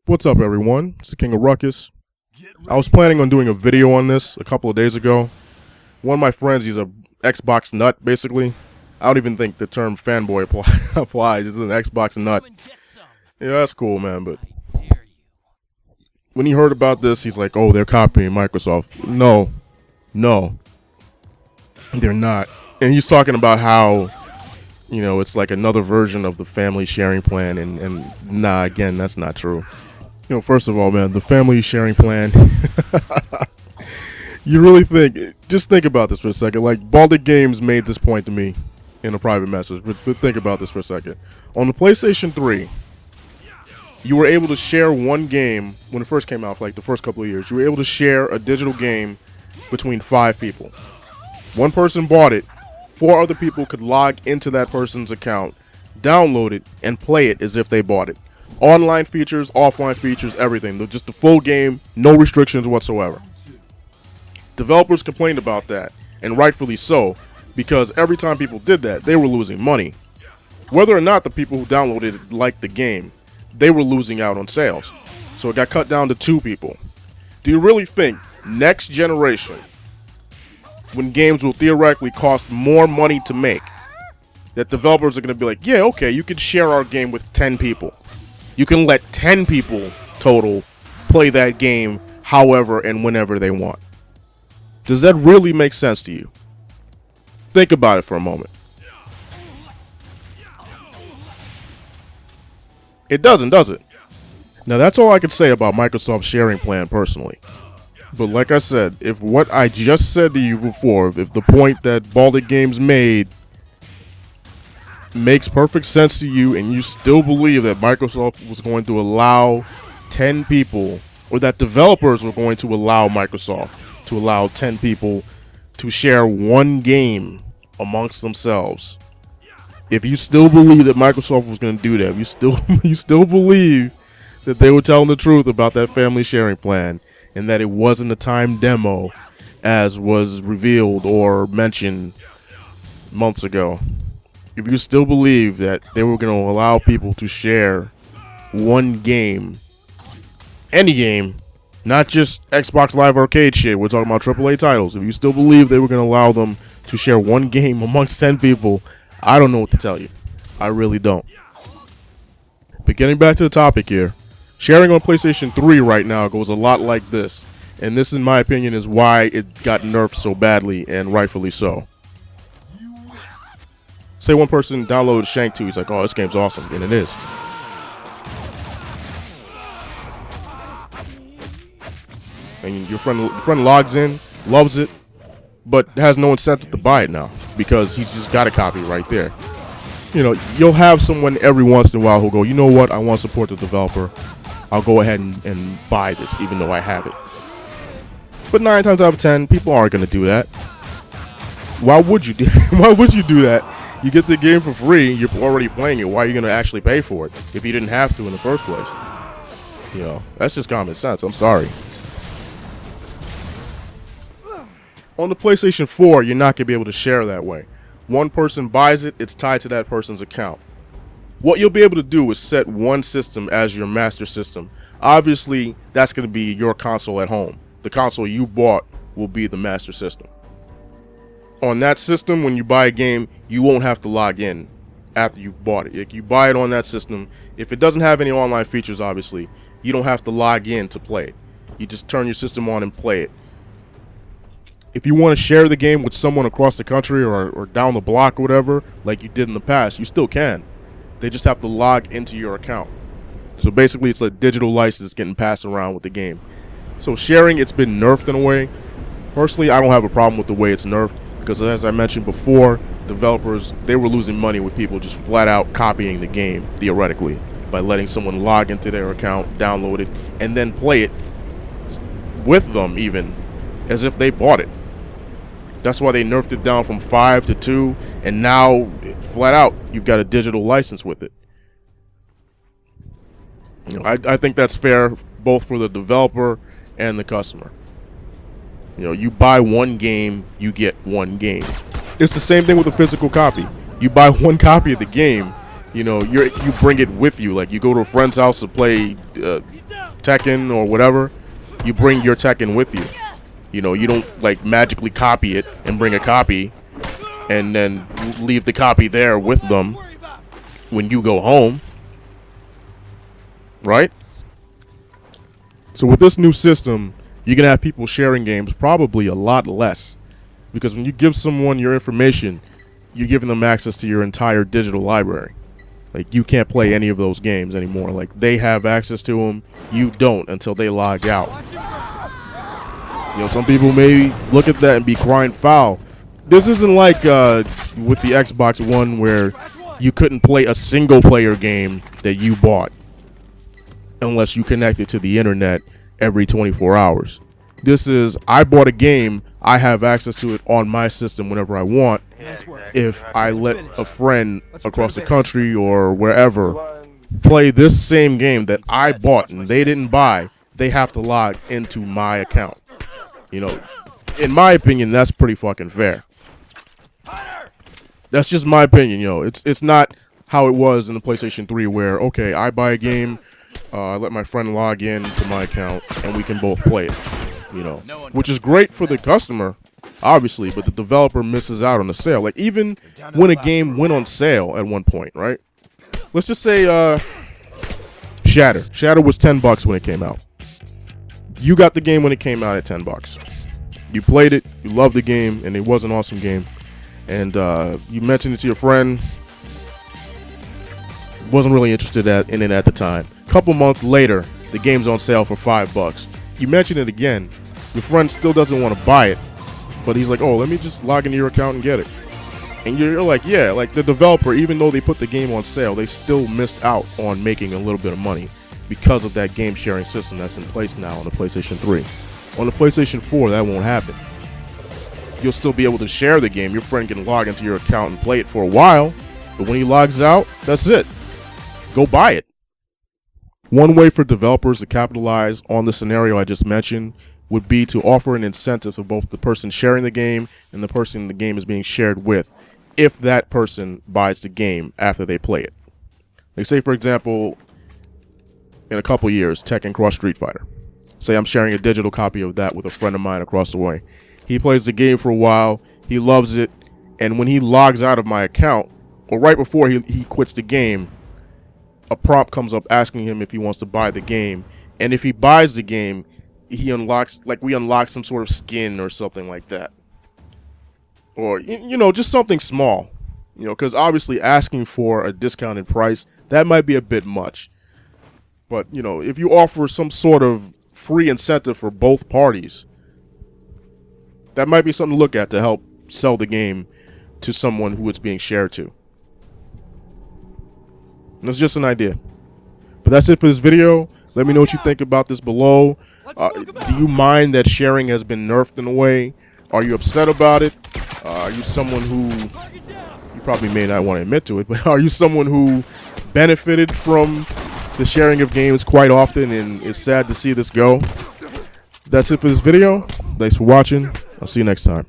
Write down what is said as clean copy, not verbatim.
What's up, everyone? It's the King of Ruckus. I was planning on doing a video on this a couple of days ago. One of my friends, he's a Xbox nut, basically. I don't even think the term fanboy applies. He's an Xbox nut. Yeah, that's cool, man, but when he heard about this, he's like, oh, they're copying Microsoft. No, they're not. And he's talking about how, you know, it's like another version of the family sharing plan, and nah, again, that's not true. You know, first of all, man, the family sharing plan, you really just think about this for a second. Like, Baltic Games made this point to me in a private message, but think about this for a second. On the PlayStation 3, you were able to share one game when it first came out, for like the first couple of years. You were able to share a digital game between 5 people. One person bought it, 4 other people could log into that person's account, download it, and play it as if they bought it. Online features, offline features, everything. Just the full game, no restrictions whatsoever. Developers complained about that, and rightfully so, because every time people did that, they were losing money. Whether or not the people who downloaded it liked the game, they were losing out on sales. So it got cut down to 2 people. Do you really think next generation, when games will theoretically cost more money to make, that developers are going to be like, yeah, okay, you can share our game with 10 people. You can let 10 people total play that game however and whenever they want. Does that really make sense to you? Think about it for a moment. It doesn't, does it? Now, that's all I can say about Microsoft's sharing plan personally. But like I said, if what I just said to you before, if the point that Baltic Games made makes perfect sense to you, and you still believe that Microsoft was going to allow 10 people, or that developers were going to allow Microsoft to allow 10 people to share one game amongst themselves, if you still believe that Microsoft was going to do that, you still believe that they were telling the truth about that family sharing plan, and that it wasn't a timed demo as was revealed or mentioned months ago, if you still believe that they were going to allow people to share one game, any game, not just Xbox Live Arcade shit, we're talking about AAA titles, if you still believe they were going to allow them to share one game amongst 10 people, I don't know what to tell you. I really don't. But getting back to the topic here, sharing on PlayStation 3 right now goes a lot like this. And this, in my opinion, is why it got nerfed so badly, and rightfully so. Say one person downloaded Shank 2, he's like, oh, this game's awesome, and it is. And your friend logs in, loves it, but has no incentive to buy it now, because he's just got a copy right there. You know, you'll have someone every once in a while who'll go, you know what, I want to support the developer. I'll go ahead and buy this, even though I have it. But 9 times out of 10, people aren't going to do that. Why would you do that? You get the game for free, you're already playing it. Why are you going to actually pay for it if you didn't have to in the first place? You know, that's just common sense. I'm sorry. On the PlayStation 4, you're not going to be able to share that way. One person buys it, it's tied to that person's account. What you'll be able to do is set one system as your master system. Obviously, that's going to be your console at home. The console you bought will be the master system. On that system, when you buy a game, you won't have to log in after you've bought it. If you buy it on that system, if it doesn't have any online features, obviously, you don't have to log in to play it. You just turn your system on and play it. If you want to share the game with someone across the country or down the block or whatever, like you did in the past, you still can. They just have to log into your account. So basically, it's a digital license getting passed around with the game. So sharing, it's been nerfed in a way. Personally, I don't have a problem with the way it's nerfed, because as I mentioned before, developers, they were losing money with people just flat out copying the game, theoretically, by letting someone log into their account, download it, and then play it with them even, as if they bought it. That's why they nerfed it down from 5 to 2, and now, flat out, you've got a digital license with it. You know, I think that's fair both for the developer and the customer. You know, you buy one game, you get one game. It's the same thing with a physical copy. You buy one copy of the game, You know, you bring it with you. Like you go to a friend's house to play Tekken or whatever, you bring your Tekken with you. You know, you don't like magically copy it and bring a copy and then leave the copy there with them when you go home, right? So with this new system, you're gonna have people sharing games probably a lot less, because when you give someone your information, you're giving them access to your entire digital library. Like, you can't play any of those games anymore. Like, they have access to them, you don't until they log out. You know, some people may look at that and be crying foul. This isn't like with the Xbox One where you couldn't play a single player game that you bought unless you connected to the internet every 24 hours. This is, I bought a game, I have access to it on my system whenever I want. If I let a friend across the country or wherever play this same game that I bought and they didn't buy, they have to log into my account. You know, in my opinion, that's pretty fucking fair. That's just my opinion, yo. It's not how it was in the PlayStation 3 where, okay, I buy a game, I let my friend log in to my account, and we can both play it. You know, which is great for the customer, obviously, but the developer misses out on the sale. Like, even when a game went on sale at one point, right? Let's just say Shatter. Shatter was $10 when it came out. You got the game when it came out at $10. You played it, you loved the game, and it was an awesome game. And you mentioned it to your friend. Wasn't really interested in it at the time. A couple months later, the game's on sale for $5. You mention it again, your friend still doesn't want to buy it, but he's like, oh, let me just log into your account and get it. And you're like, yeah, like the developer, even though they put the game on sale, they still missed out on making a little bit of money because of that game sharing system that's in place now on the PlayStation 3. On the PlayStation 4, that won't happen. You'll still be able to share the game. Your friend can log into your account and play it for a while, but when he logs out, that's it. Go buy it. One way for developers to capitalize on the scenario I just mentioned would be to offer an incentive to both the person sharing the game and the person the game is being shared with, if that person buys the game after they play it. Like, say, for example, in a couple years, Tekken Cross Street Fighter. Say I'm sharing a digital copy of that with a friend of mine across the way. He plays the game for a while, he loves it, and when he logs out of my account, or right before he quits the game, a prompt comes up asking him if he wants to buy the game. And if he buys the game, he unlocks, like, we unlock some sort of skin or something like that. Or, you know, just something small. You know, because obviously asking for a discounted price, that might be a bit much. But, you know, if you offer some sort of free incentive for both parties, that might be something to look at to help sell the game to someone who it's being shared to. That's just an idea. But that's it for this video. Let me know what you think about this below. Do you mind that sharing has been nerfed in a way? Are you upset about it? Are you someone who, you probably may not want to admit to it, but are you someone who benefited from the sharing of games quite often and is sad to see this go? That's it for this video. Thanks for watching. I'll see you next time.